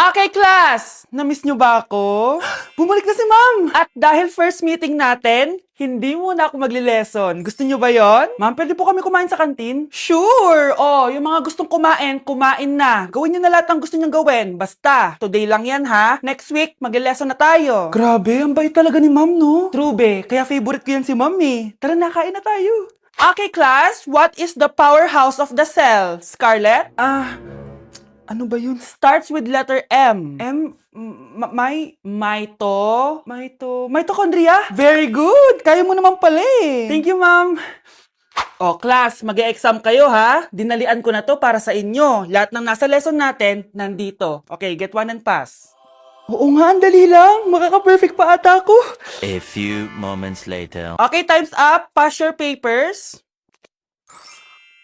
Okay, class! Na-miss nyo ba ako? Bumalik na si ma'am! At dahil first meeting natin, hindi muna ako magli-lesson. Gusto nyo ba yon? Ma'am, pwede po kami kumain sa kantin? Sure! Oh, yung mga gustong kumain, kumain na. Gawin nyo na lahat ng gusto nyong gawin. Basta, today lang yan ha. Next week, magli-lesson na tayo. Grabe, ang bait talaga ni ma'am, no? True, be. Kaya favorite ko yan si ma'am eh. Tara na, kain na tayo. Okay, class. What is the powerhouse of the cell? Scarlett? Ano ba yun? Starts with letter M. Mitochondria? Very good! Kaya mo naman pala eh. Thank you, ma'am. O, class, mag-e-exam kayo ha. Dinalian ko na to para sa inyo. Lahat ng nasa lesson natin, nandito. Okay, get one and pass. Oo nga, ang dali lang. Makaka-perfect pa ata ako. A few moments later. Okay, time's up. Pass your papers.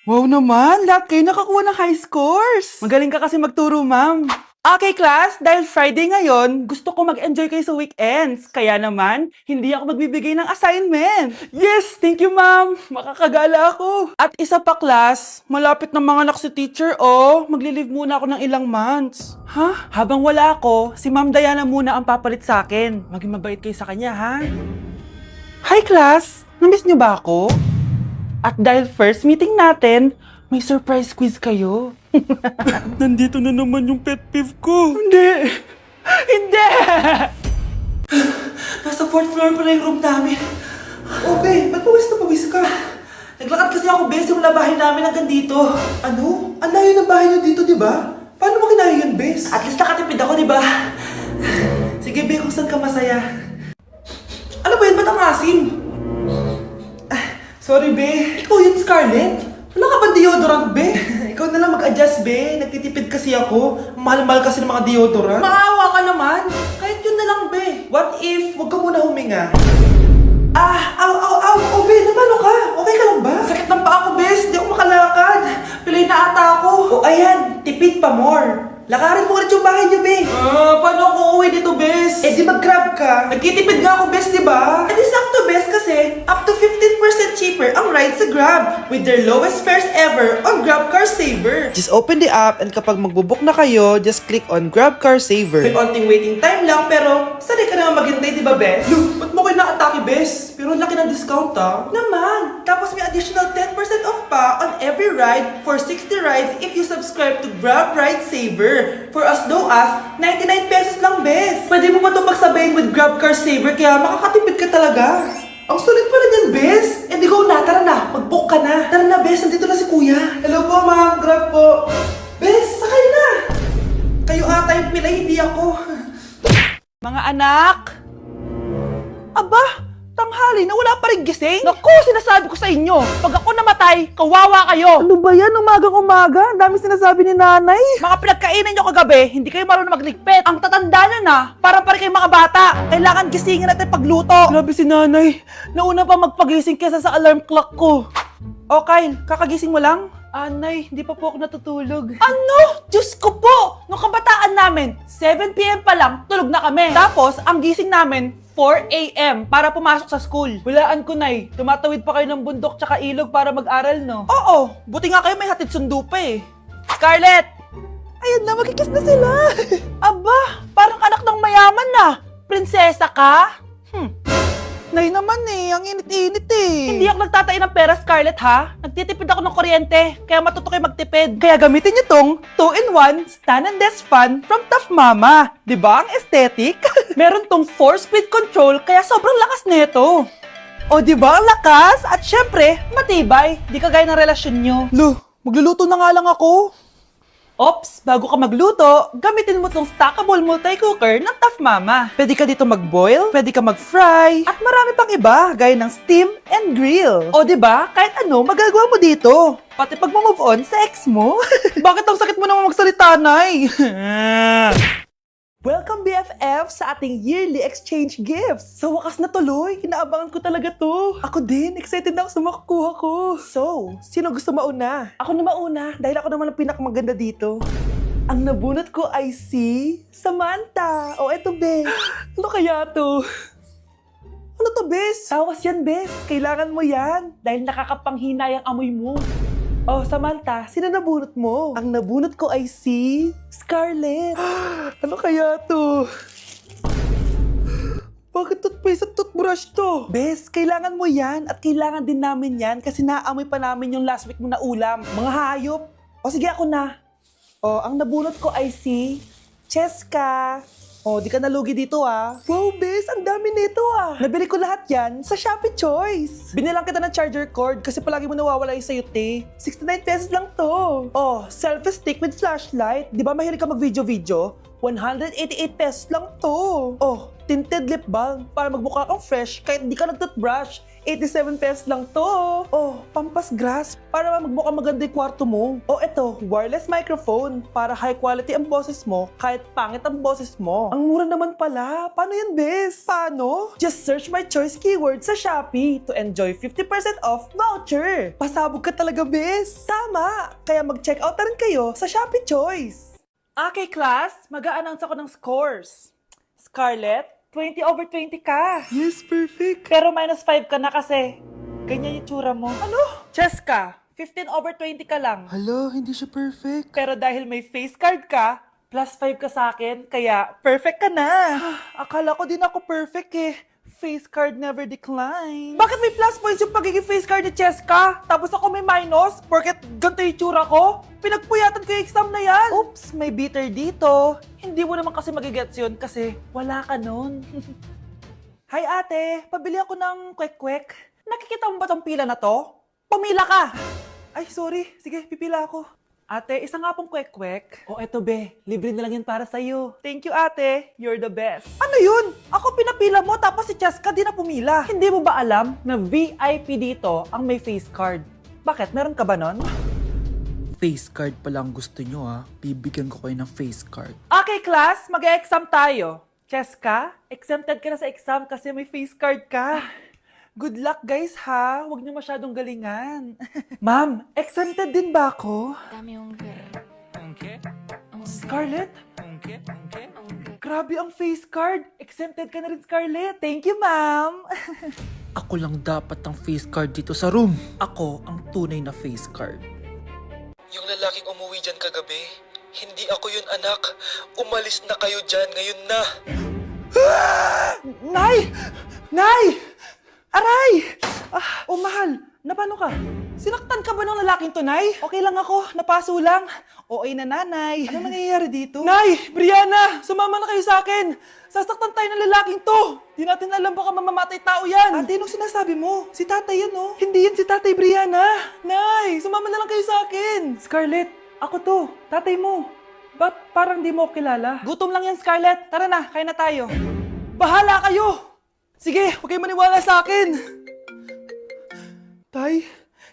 Wow naman, lahat kayo nakakuha ng high scores. Magaling ka kasi magturo, ma'am. Okay, class, dahil Friday ngayon, gusto ko mag-enjoy kayo sa weekends. Kaya naman, hindi ako magbibigay ng assignment. Yes, thank you, ma'am. Makakagala ako. At isa pa, class, malapit na mga anak si teacher, oh. Magli-leave muna ako ng ilang months. Ha? Habang wala ako, si Ma'am Diana muna ang papalit sa akin. Maging mabait kayo sa kanya, ha? Hi, class. Namiss niyo ba ako? At dahil first meeting natin, may surprise quiz kayo. Nandito na naman yung pet peeve ko. Hindi! Hindi! Nasa 4th floor pala yung room namin. Okay, ba't pawis na pawis ka? Naglakad kasi ako, Bes, yung labahin namin hanggang dito. Ano? Ang layo ng bahay nyo dito, di ba? Paano mo kinaya yun, Bes? At least nakatipid ako, di ba? Sige, Be, kung saan ka masaya. Ano ba yun? Ba't ang asim? Sorry, Be. Ikaw yun, Scarlett. Wala ka ba deodorant, Be? Ikaw na lang mag-adjust, Be. Nagtitipid kasi ako. Mahal-mahal kasi ng mga deodorant. Maawa ka naman. Kahit yun na lang, Be. What if, wag ka muna huminga? Oh, Be, napano ka? Okay ka lang ba? Sakit ng paa ko, Bes. Di ako makalakad. Pilay na ata ako. O, ayan. Tipid pa more. Lakarin mo ulit yung bahay niyo, Be. Paano ako uuwi dito, Bes? Eh, di mag-grab ka. Nagtitipid nga ako, Bes, di ba? Eh, di sakto, Bes, kasi up to 15% cheaper ang ride sa Grab with their lowest fares ever on Grab Car Saver. Just open the app and kapag magbubook na kayo, just click on Grab Car Saver. May onting waiting time lang, pero sanay ka naman maghintay, di ba, Bes? Ba't mo kayo na-atake, Bes? Pero ang laki ng discount, Naman! Tapos may additional 10% off pa on every ride for 60 rides if you subscribe to Grab Ride Saver. For as low as 99 pesos lang, Bes. Pwede mo ba itong magsabayin with Grab Car Saver kaya makakatipid ka talaga. Ang sulit pala niyan, Bes. Eh di go na, tara na. Mag-book ka na. Tara na, Bes. Nandito na si Kuya. Hello po, ma'am. Grab po. Bes, sakay na. Kayo ata yung pilay, hindi ako. Mga anak. Aba, tanghali na wala pa rin gising? Naku, sinasabi ko sa inyo, pag ako namatay, kawawa kayo. Ano ba yan? Umagang-umaga? Ang dami sinasabi ni nanay. Mga pinagkainan nyo kagabi, hindi kayo marunong magligpit. Ang tatanda nyo na, parang pare kayo mga bata. Kailangan gisingin natin pagluto. Grabe si nanay. Nauna pa magpagising kesa sa alarm clock ko. O Kyle, kakagising mo lang? Nay, hindi pa po ako natutulog. Ano? Diyos ko po! Nung kabataan namin, 7 p.m. pa lang, tulog na kami. Tapos, ang gising namin, 4 a.m. para pumasok sa school. Walaan ko, Nay. Tumatawid pa kayo ng bundok tsaka ilog para mag-aral, no? Oo. Buti nga kayo may hatid sundo pa eh. Scarlett! Ayan na, magkikiss na sila. Aba, parang anak ng mayaman na. Prinsesa ka? Nay naman eh, ang init-init eh. Hindi ako nagtatain ng pera, Scarlett, ha? Nagtitipid ako ng kuryente, kaya matuto kayo magtipid. Kaya gamitin niyo tong 2-in-1 Stand and Desk Fan from Tough Mama. Diba ang aesthetic? Meron tong 4-speed control, kaya sobrang lakas nito. O diba ang lakas? At syempre, matibay. Di kagaya ng relasyon nyo. Magluluto na nga lang ako. Ops, bago ka magluto, gamitin mo tong stackable multi-cooker ng Tough Mama. Pwede ka dito mag-boil, pwede ka mag-fry, at marami pang iba, gaya ng steam and grill. O diba, kahit ano, magagawa mo dito. Pati pag move on sa ex mo. Bakit ang sakit mo naman magsalita, Nay? Welcome BFF sa ating yearly exchange gifts. Sa wakas na tuloy, inaabangan ko talaga to. Ako din, excited na ako sa makukuha ko. So, sino gusto mauna? Ako na mauna dahil ako naman ang pinakamaganda dito. Ang nabunot ko ay si Samantha. O eto, Bes. Ano kaya to? Ano to, Bes? Tawas yan, Bes. Kailangan mo yan dahil nakakapanghinay ang amoy mo. Oh, Samantha, sino nabunot mo? Ang nabunot ko ay si Scarlett. Ano kaya to? Bakit toothpaste at toothbrush to? Bes, kailangan mo yan at kailangan din namin yan kasi naamoy pa namin yung last week mo na ulam. Mga hayop. O sige, ako na. O, ang nabunot ko ay si Cheska. O, di ka nalugi dito ah. Wow, Bes, ang dami nito ah. Nabili ko lahat yan sa Shopee Choice. Binilang kita ng charger cord kasi palagi mo nawawala yung sayo, te. 69 pesos lang to. Oh, selfie stick with flashlight. Di ba mahilig ka mag-video-video? 188 pesos lang to. Oh, tinted lip balm para magmukha kang fresh kahit di ka nag-toothbrush. 87 pesos lang to. Oh, pampas grass para magmukha maganda yung kwarto mo. Oh, eto, wireless microphone para high quality ang boses mo kahit pangit ang boses mo. Ang mura naman pala. Paano yan, Bes? Paano? Just search my choice keyword sa Shopee to enjoy 50% off voucher. Pasabog ka talaga, Bes. Tama. Kaya mag-check out na rin kayo sa Shopee Choice. Okay, class. Mag-a-announce ako ng scores. Scarlett, 20/20 ka. Yes, perfect. Pero -5 ka na kasi ganyan yung tsura mo. Ano? Cheska, 15/20 ka lang. Hala, hindi siya perfect. Pero dahil may face card ka, +5 ka sa akin, kaya perfect ka na. Akala ko din ako perfect eh. Face card never decline. Bakit may plus points yung pagiging face card ni Cheska? Tapos ako may minus? Porket ganito yung tsura ko? Pinagpuyatan ko yung exam na yan. Oops, may bitter dito. Hindi mo naman kasi magigets yun kasi wala ka nun. Hi ate, pabili ako ng kwek-kwek. Nakikita mo ba tong pila na to? Pumila ka! Ay, sorry. Sige, pipila ako. Ate, isa nga pong kwek-kwek. Oh, eto be. Libre na lang yan para sa'yo. Thank you, ate. You're the best. Ano yun? Ako pinapila mo tapos si Cheska di na pumila. Hindi mo ba alam na VIP dito ang may face card? Bakit? Meron ka ba nun? Face card pa lang gusto nyo ha. Bibigyan ko kayo ng face card. Okay, class. Mag-exam tayo. Cheska, exempted ka na sa exam kasi may face card ka. Good luck guys ha. Huwag niyo masyadong galingan. Ma'am, exempted din ba ako? Dame un Scarlett? Grabe ang face card. Exempted ka na rin, Scarlett. Thank you, ma'am. Ako lang dapat ang face card dito sa room. Ako ang tunay na face card. Yung lalaking umuwi dyan kagabi, hindi ako yun anak. Umalis na kayo dyan ngayon na. Nay! Nay! Aray! Oh, mahal. Napano ka? Sinaktan ka ba ng lalaking to, Nay? Okay lang ako. Napaso lang. Okay na, nanay. Ano nangyayari dito? Nay! Brianna! Sumama na kayo sa akin! Sasaktan tayo ng lalaking to! Di natin alam baka mamamatay tao yan! Ate, anong sinasabi mo? Si tatay yan, oh. Hindi yan si tatay, Brianna! Nay! Sumama na lang kayo sa akin! Scarlett, ako to. Tatay mo. Ba't parang di mo ako kilala? Gutom lang yan, Scarlett. Tara na, kain na tayo. Bahala kayo! Sige, huwag kayo maniwala sa akin! Tay,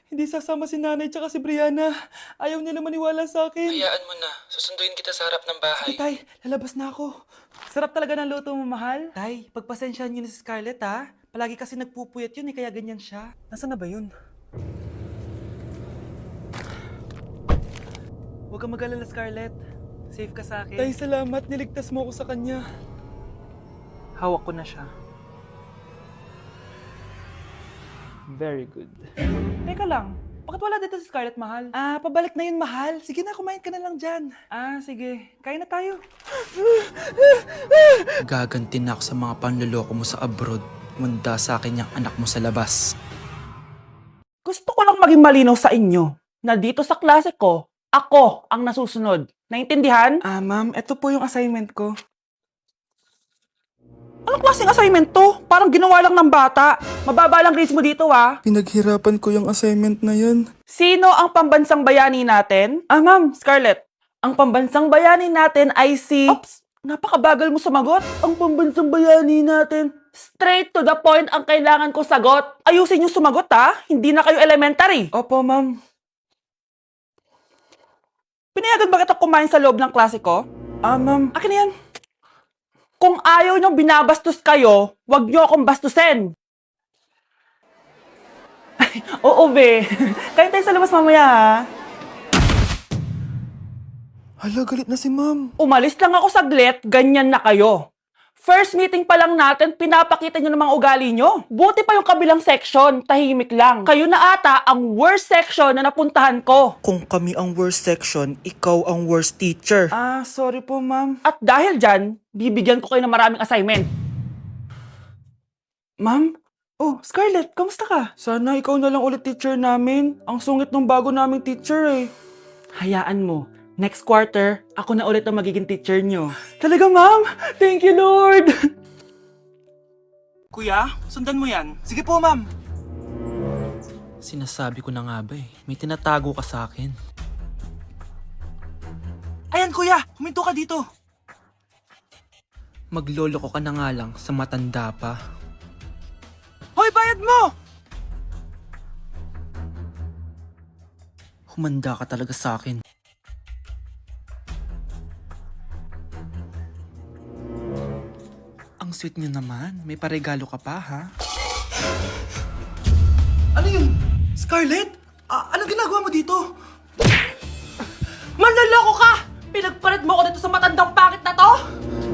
hindi sasama si nanay tsaka si Brianna. Ayaw nila maniwala sa akin. Hayaan mo na. Susunduin kita sa harap ng bahay. Sige, Tay, lalabas na ako. Sarap talaga ng luto mo, mahal. Tay, pagpasensyahan niyo na si Scarlett, ha? Palagi kasi nagpupuyat yun, kaya ganyan siya. Nasaan na ba yun? Huwag kang mag-alala, Scarlett. Safe ka sa akin. Tay, salamat. Niligtas mo ako sa kanya. Hawak ko na siya. Very good. Teka lang, bakit wala dito si Scarlett, mahal? Pabalik na yun, mahal. Sige na, kumain ka na lang dyan. Sige. Kain na tayo. Gaganti na ako sa mga panloloko mo sa abroad. Manda sa akin yung anak mo sa labas. Gusto ko lang maging malinaw sa inyo na dito sa klase ko, ako ang nasusunod. Naintindihan? Ma'am, ito po yung assignment ko. Anong klaseng assignment to? Parang ginawa lang ng bata. Mababa lang grades mo dito, ha? Pinaghirapan ko yung assignment na yan. Sino ang pambansang bayani natin? Ma'am, Scarlett. Ang pambansang bayani natin ay si... Oops! Napakabagal mo sumagot. Ang pambansang bayani natin. Straight to the point ang kailangan ko sagot. Ayusin yung sumagot, ha? Hindi na kayo elementary. Opo, ma'am. Pinayagan ba kita kumain sa loob ng klase ko? Ma'am. Akin na yan. Kung ayaw niyong binabastos kayo, wag niyo akong bastusin. Oo, be. Kain tayo sa labas mamaya, ha? Hala, galit na si ma'am. Umalis lang ako saglit, ganyan na kayo. First meeting pa lang natin, pinapakita nyo ng mga ugali nyo. Buti pa yung kabilang section, tahimik lang. Kayo na ata ang worst section na napuntahan ko. Kung kami ang worst section, ikaw ang worst teacher. Ah, sorry po, ma'am. At dahil dyan, bibigyan ko kayo ng maraming assignment. Ma'am? Oh, Scarlett, kamusta ka? Sana ikaw na lang ulit teacher namin. Ang sungit ng bago naming teacher eh. Hayaan mo, next quarter, ako na ulit ang magiging teacher nyo. Talaga, ma'am? Thank you, Lord! Kuya, sundan mo yan. Sige po, ma'am. Sinasabi ko na nga ba eh, may tinatago ka sa akin. Ayan, kuya. Huminto ka dito. Magloloko ka na nga lang sa matanda pa. Hoy, bayad mo! Humanda ka talaga sa akin. Ang sweet niyo naman. May paregalo ka pa, ha? Ano yun? Scarlett? Anong ginagawa mo dito? Manloloko ka! Pinagpalit mo ako dito sa matandang pangit na to?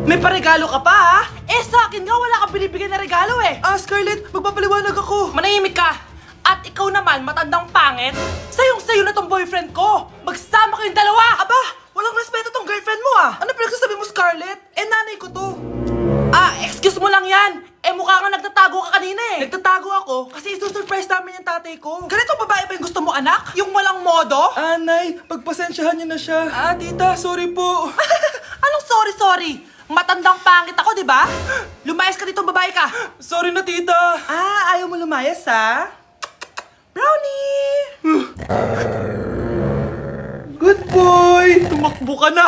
May paregalo ka pa, ha? Eh, sa akin nga, wala kang binibigyan na regalo, eh. Scarlett, magpapaliwanag ako. Manahimik ka! At ikaw naman, matandang pangit, sayong-sayo na tong boyfriend ko! Magsama kayong dalawa! Aba, walang respeto tong girlfriend mo Ano pinagsasabi mo, Scarlett? Nanay ko to. Excuse mo lang yan! Eh, mukha nga nagtatago ka kanina, eh. Nagtatago ako kasi isusurprise namin yung tatay ko. Ganito babae ba yung gusto mo, anak? Yung walang modo? Nay, pagpasensyahan niyo na siya. Tita, sorry po. Anong sorry? Matandang pangit ako, di ba? Lumayas ka dito, babae ka! Sorry na, tita. Ayaw mo lumayas, ha? Brownie! Good boy! Tumakbo ka na!